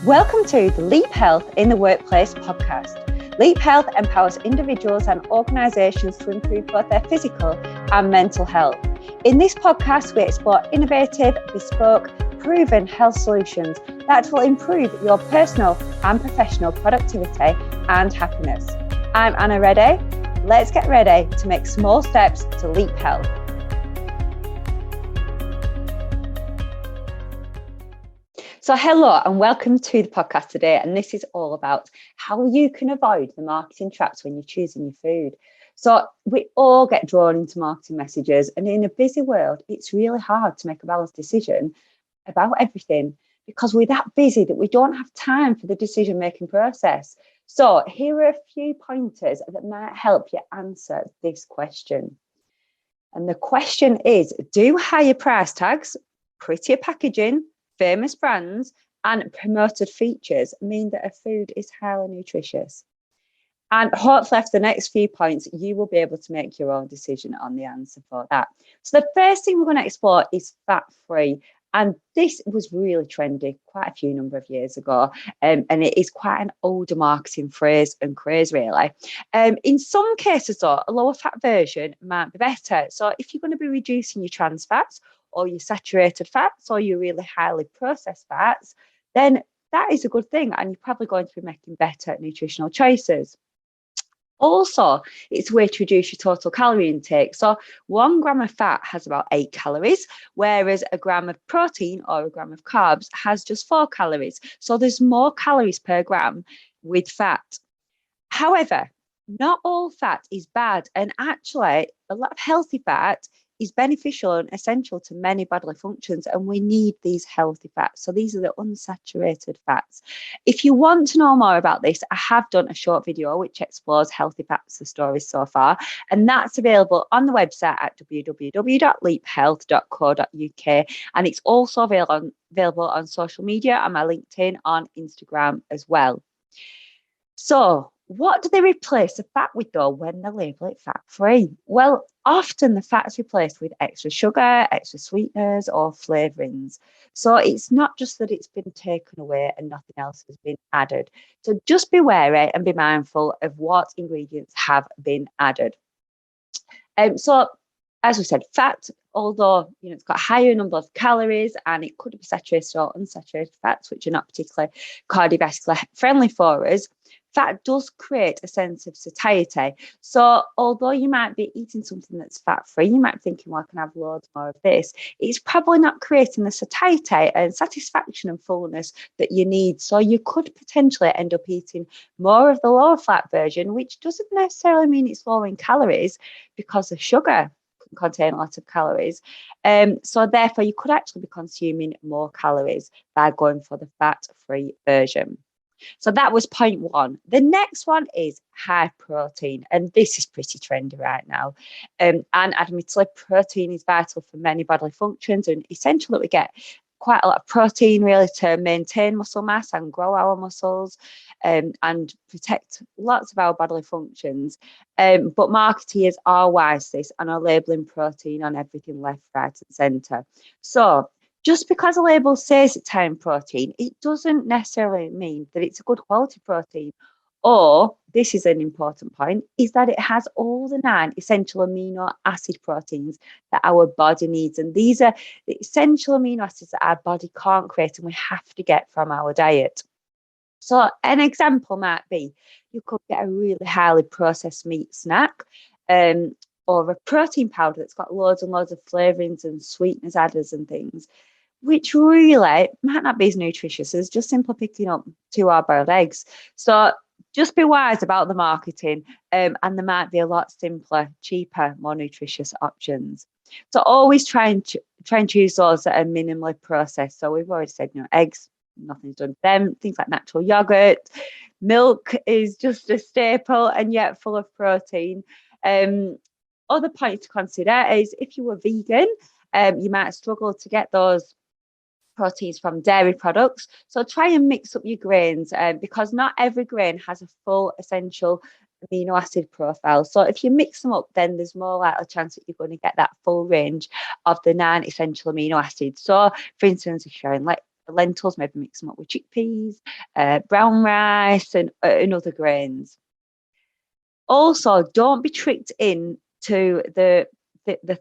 Welcome to the Leap Health in the Workplace podcast. Leap Health empowers individuals and organisations to improve both their physical and mental health. In this podcast, we explore innovative, bespoke, proven health solutions that will improve your personal and professional productivity and happiness. I'm Anna Reddy. Let's get ready to make small steps to leap health. So hello and welcome to the podcast today, and this is all about how you can avoid the marketing traps when you're choosing your food. So we all get drawn into marketing messages, and in a busy world it's really hard to make a balanced decision about everything because we're that busy that we don't have time for the decision making process. So here are a few pointers that might help you answer this question. And the question is, do higher price tags, prettier packaging, famous brands and promoted features mean that a food is highly nutritious? And hopefully after the next few points, you will be able to make your own decision on the answer for that. So the first thing we're going to explore is fat-free. And this was really trendy quite a few number of years ago. And it is quite an older marketing phrase and craze, really. In some cases, though, a lower fat version might be better. So if you're going to be reducing your trans fats, or your saturated fats, or your really highly processed fats, then that is a good thing, and you're probably going to be making better nutritional choices. Also, it's a way to reduce your total calorie intake. So 1 gram of fat has about 8 calories, whereas a gram of protein or a gram of carbs has just 4 calories. So there's more calories per gram with fat. However, not all fat is bad, and actually a lot of healthy fat is beneficial and essential to many bodily functions, and we need these healthy fats. So these are the unsaturated fats. If you want to know more about this, I have done a short video which explores healthy fats, the stories so far, and that's available on the website at www.leaphealth.co.uk, and it's also available on social media, on my LinkedIn, on Instagram as well. So what do they replace the fat with though when they label it fat-free? Well, often the fat's replaced with extra sugar, extra sweeteners or flavourings. So it's not just that it's been taken away and nothing else has been added. So just be wary and be mindful of what ingredients have been added. So as we said, fat, although it's got a higher number of calories and it could be saturated or unsaturated fats, which are not particularly cardiovascular friendly for us, fat does create a sense of satiety. So although you might be eating something that's fat-free, you might be thinking, well, I can have loads more of this. It's probably not creating the satiety and satisfaction and fullness that you need. So you could potentially end up eating more of the lower fat version, which doesn't necessarily mean it's low in calories because the sugar can contain a lot of calories. So therefore, you could actually be consuming more calories by going for the fat-free version. So that was point 1. The next one is high protein, and this is pretty trendy right now. And admittedly, protein is vital for many bodily functions and essential that we get quite a lot of protein really to maintain muscle mass and grow our muscles and protect lots of our bodily functions. But marketeers are wise to this and are labelling protein on everything left, right and centre. So just because a label says it's high in protein, it doesn't necessarily mean that it's a good quality protein. Or, this is an important point, is that it has all the 9 essential amino acid proteins that our body needs. And these are the essential amino acids that our body can't create and we have to get from our diet. So an example might be, you could get a really highly processed meat snack, or a protein powder that's got loads and loads of flavourings and sweeteners adders and things, which really might not be as nutritious as just simply picking up 2 hard-boiled eggs. So just be wise about the marketing, and there might be a lot simpler, cheaper, more nutritious options. So always try and choose those that are minimally processed. So we've already said, eggs, nothing's done to them. Things like natural yogurt, milk is just a staple and yet full of protein. Other points to consider is if you were vegan, you might struggle to get those proteins from dairy products. So try and mix up your grains because not every grain has a full essential amino acid profile. So if you mix them up, then there's more likely chance that you're going to get that full range of the 9 essential amino acids. So for instance, if you're having lentils, maybe mix them up with chickpeas, brown rice, and other grains. Also, don't be tricked into the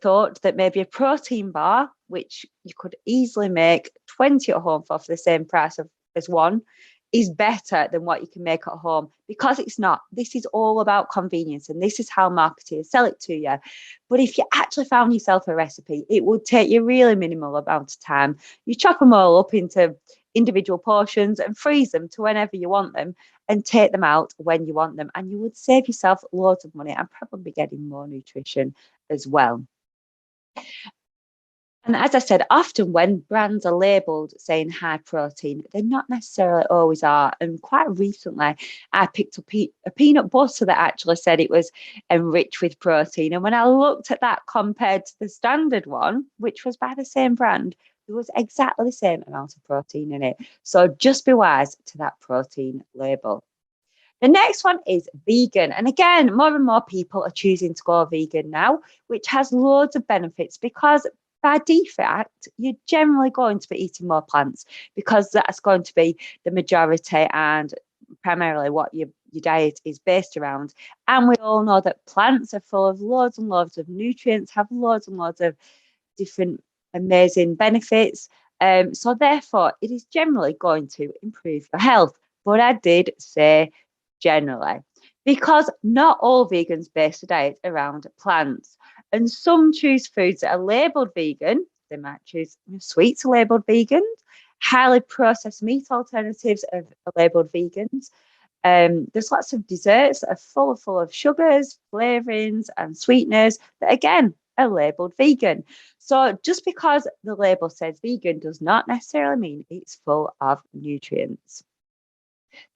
thought that maybe a protein bar, which you could easily make 20 at home for the same price as one, is better than what you can make at home, because it's not. This is all about convenience, and this is how marketers sell it to you. But if you actually found yourself a recipe, it would take you really minimal amount of time. You chop them all up into individual portions and freeze them to whenever you want them, and take them out when you want them, and you would save yourself loads of money and probably getting more nutrition as well. And as I said, often when brands are labelled saying high protein, they're not necessarily always are. And quite recently, I picked up a peanut butter that actually said it was enriched with protein. And when I looked at that compared to the standard one, which was by the same brand, there was exactly the same amount of protein in it. So just be wise to that protein label. The next one is vegan. And again, more and more people are choosing to go vegan now, which has loads of benefits, because by default, you're generally going to be eating more plants, because that's going to be the majority and primarily what your diet is based around. And we all know that plants are full of loads and loads of nutrients, have loads and loads of different amazing benefits. So therefore, it is generally going to improve your health. But I did say generally, because not all vegans base their diet around plants. And some choose foods that are labelled vegan. They might choose sweets are labelled vegan. Highly processed meat alternatives are labelled vegans. There's lots of desserts that are full of sugars, flavourings and sweeteners that again are labelled vegan. So just because the label says vegan does not necessarily mean it's full of nutrients.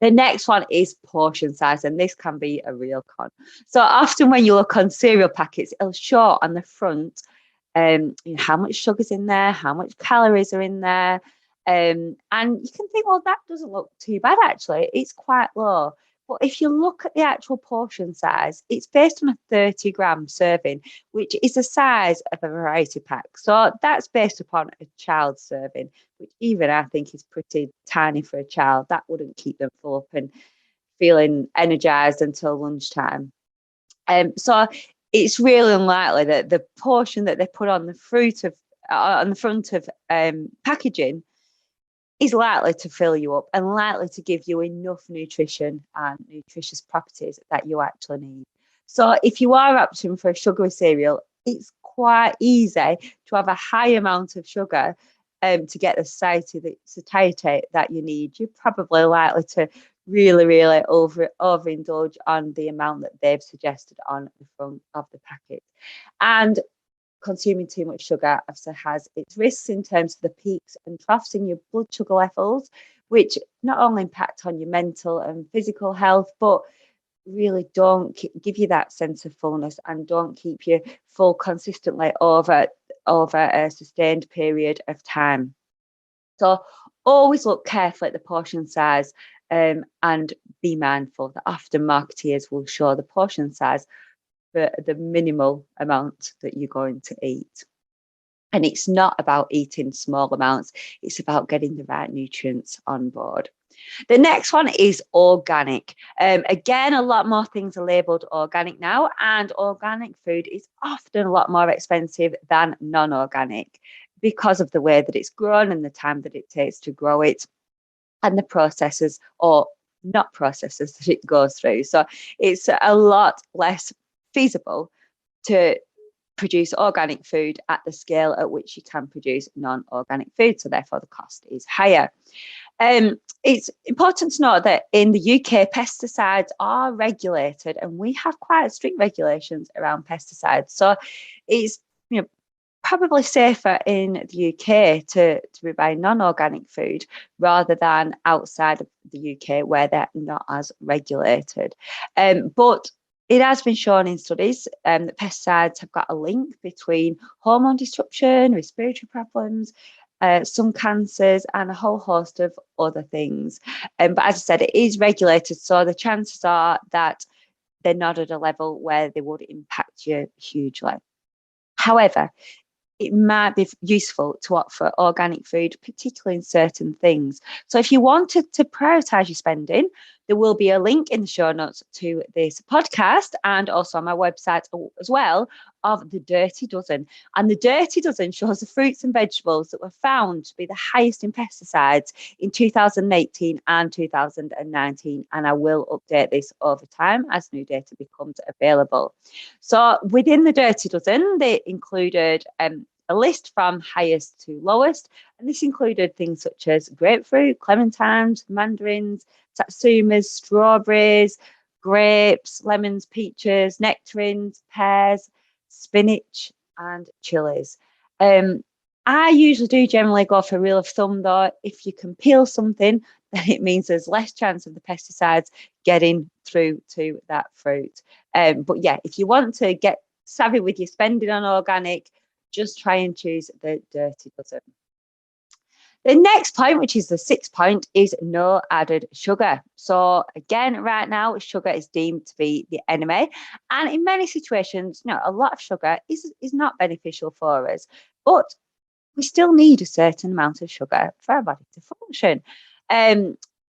The next one is portion size, and this can be a real con. So often when you look on cereal packets, it'll show on the front how much sugar's in there, how much calories are in there. And you can think, well, that doesn't look too bad, actually. It's quite low. But if you look at the actual portion size, it's based on a 30-gram serving, which is the size of a variety pack. So that's based upon a child's serving, which even I think is pretty tiny for a child. That wouldn't keep them full up and feeling energized until lunchtime. So it's really unlikely that the portion that they put on the front of packaging is likely to fill you up and likely to give you enough nutrition and nutritious properties that you actually need. So if you are opting for a sugary cereal, it's quite easy to have a high amount of sugar to get the satiety that you need. You're probably likely to really overindulge on the amount that they've suggested on the front of the packet. And consuming too much sugar also has its risks in terms of the peaks and troughs in your blood sugar levels, which not only impact on your mental and physical health, but really don't give you that sense of fullness and don't keep you full consistently over a sustained period of time. So always look carefully at the portion size and be mindful that often marketeers will show the portion size for the minimal amount that you're going to eat. And it's not about eating small amounts, it's about getting the right nutrients on board. The next one is organic. Again, a lot more things are labelled organic now, and organic food is often a lot more expensive than non-organic because of the way that it's grown and the time that it takes to grow it and the processes or not processes that it goes through. So it's a lot less feasible to produce organic food at the scale at which you can produce non-organic food. So therefore the cost is higher. It's important to note that in the UK, pesticides are regulated, and we have quite strict regulations around pesticides. So it's probably safer in the UK to be buying non-organic food rather than outside of the UK where they're not as regulated. But it has been shown in studies that pesticides have got a link between hormone disruption, respiratory problems, some cancers, and a whole host of other things. But as I said, it is regulated, so the chances are that they're not at a level where they would impact you hugely. However, it might be useful to opt for organic food, particularly in certain things. So if you wanted to prioritise your spending, there will be a link in the show notes to this podcast and also on my website as well of the Dirty Dozen. And the Dirty Dozen shows the fruits and vegetables that were found to be the highest in pesticides in 2018 and 2019. And I will update this over time as new data becomes available. So within the Dirty Dozen, they included a list from highest to lowest, and this included things such as grapefruit, clementines, mandarins, satsumas, strawberries, grapes, lemons, peaches, nectarines, pears, spinach, and chilies. I usually do generally go for a rule of thumb though. If you can peel something, then it means there's less chance of the pesticides getting through to that fruit. But yeah, if you want to get savvy with your spending on organic, just try and choose the Dirty Dozen. The next point, which is the 6th point, is no added sugar. So again, right now, sugar is deemed to be the enemy. And in many situations, a lot of sugar is not beneficial for us. But we still need a certain amount of sugar for our body to function.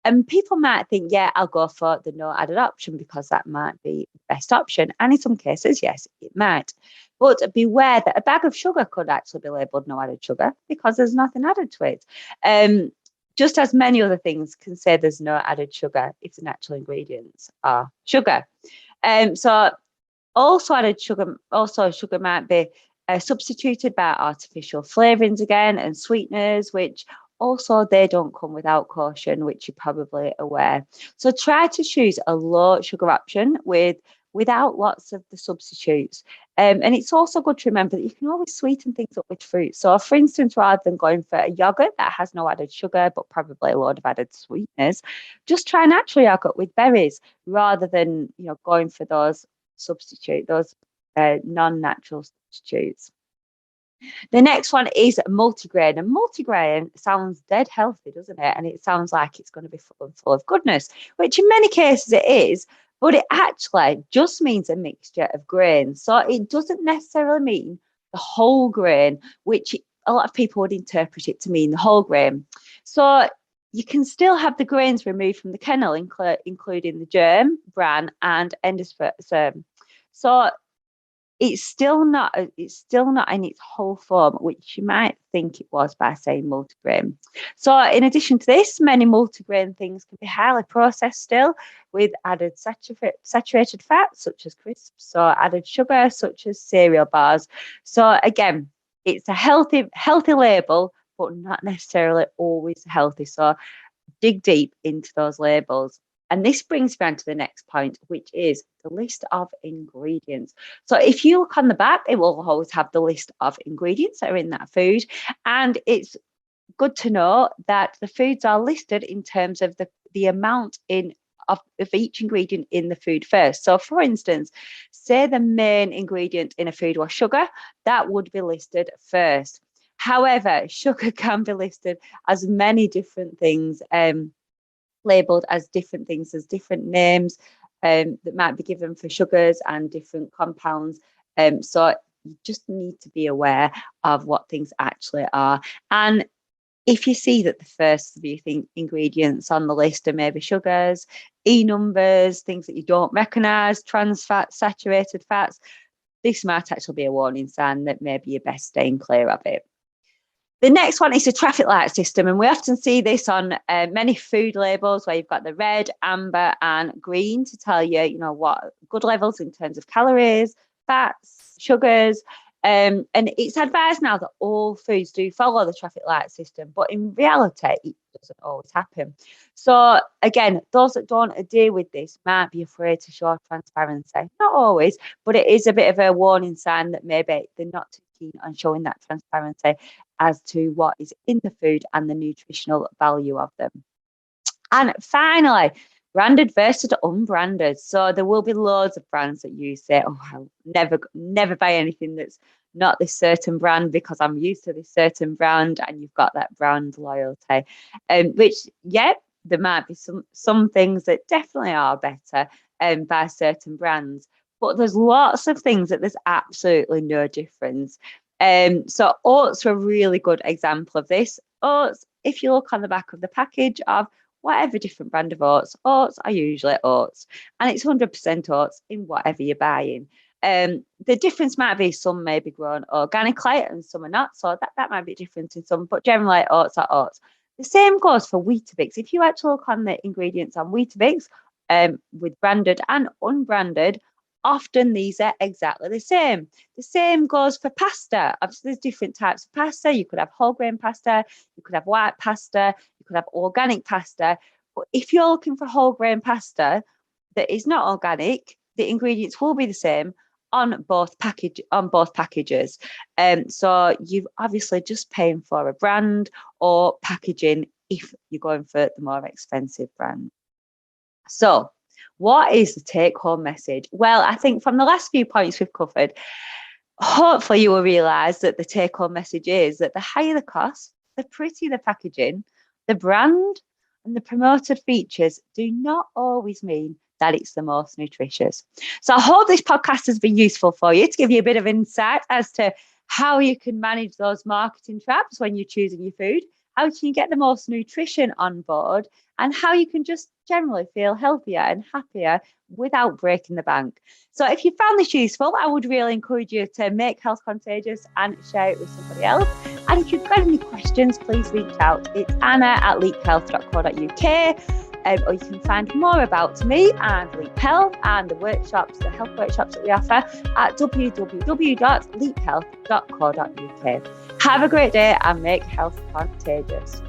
And people might think, yeah, I'll go for the no added option because that might be the best option. And in some cases, yes, it might. But beware that a bag of sugar could actually be labelled no added sugar because there's nothing added to it. Just as many other things can say there's no added sugar if the natural ingredients are sugar. So sugar might be substituted by artificial flavourings again and sweeteners, which also they don't come without caution, which you're probably aware. So try to choose a low sugar option without lots of the substitutes. And it's also good to remember that you can always sweeten things up with fruit. So for instance, rather than going for a yogurt that has no added sugar, but probably a load of added sweeteners, just try natural yogurt with berries rather than, going for those non-natural substitutes. The next one is multigrain, and multigrain sounds dead healthy, doesn't it? And it sounds like it's going to be full of goodness, which in many cases it is, but it actually just means a mixture of grains. So it doesn't necessarily mean the whole grain, which a lot of people would interpret it to mean the whole grain. So you can still have the grains removed from the kernel, including the germ, bran, and endosperm. So it's still not in its whole form, which you might think it was by saying multigrain. So in addition to this, many multigrain things can be highly processed still with added saturated fats such as crisps, or added sugar such as cereal bars. So again, it's a healthy label, but not necessarily always healthy. So dig deep into those labels. And this brings me on to the next point, which is the list of ingredients. So if you look on the back, it will always have the list of ingredients that are in that food. And it's good to know that the foods are listed in terms of the amount of each ingredient in the food first. So for instance, say the main ingredient in a food was sugar, that would be listed first. However, sugar can be listed as many different things, labelled as different things, as different names that might be given for sugars and different compounds. So you just need to be aware of what things actually are. And if you see that the first few ingredients on the list are maybe sugars, E numbers, things that you don't recognise, trans fats, saturated fats, this might actually be a warning sign that maybe you're best staying clear of it. The next one is a traffic light system, and we often see this on many food labels where you've got the red, amber, and green to tell you, what good levels in terms of calories, fats, sugars. And it's advised now that all foods do follow the traffic light system, but in reality, it doesn't always happen. So again, those that don't adhere with this might be afraid to show transparency. Not always, but it is a bit of a warning sign that maybe they're not too keen on showing that transparency as to what is in the food and the nutritional value of them. And finally, branded versus unbranded. So there will be loads of brands that you say, oh, I'll never buy anything that's not this certain brand because I'm used to this certain brand, and you've got that brand loyalty. Which, yeah, there might be some things that definitely are better by certain brands, but there's lots of things that there's absolutely no difference. So oats are a really good example of this. Oats, if you look on the back of the package of whatever different brand of oats are usually oats, and it's 100% oats in whatever you're buying. The difference might be some may be grown organically and some are not, so that might be different in some, but generally oats are oats. The same goes for Weetabix. If you actually look on the ingredients on Weetabix, with branded and unbranded, often these are exactly the same. The same goes for pasta. Obviously, there's different types of pasta. You could have whole grain pasta, you could have white pasta, you could have organic pasta. But if you're looking for whole grain pasta that is not organic, the ingredients will be the same on both packages. So you've obviously just paying for a brand or packaging if you're going for the more expensive brand. So what is the take-home message? Well, I think from the last few points we've covered, hopefully you will realise that the take-home message is that the higher the cost, the prettier the packaging, the brand and the promoted features do not always mean that it's the most nutritious. So I hope this podcast has been useful for you to give you a bit of insight as to how you can manage those marketing traps when you're choosing your food, how can you get the most nutrition on board, and how you can just generally feel healthier and happier without breaking the bank. So if you found this useful, I would really encourage you to make health contagious and share it with somebody else. And if you've got any questions, please reach out. It's anna@leaphealth.co.uk. Or you can find more about me and Leap Health and the health workshops that we offer at www.leaphealth.co.uk. Have a great day and make health contagious.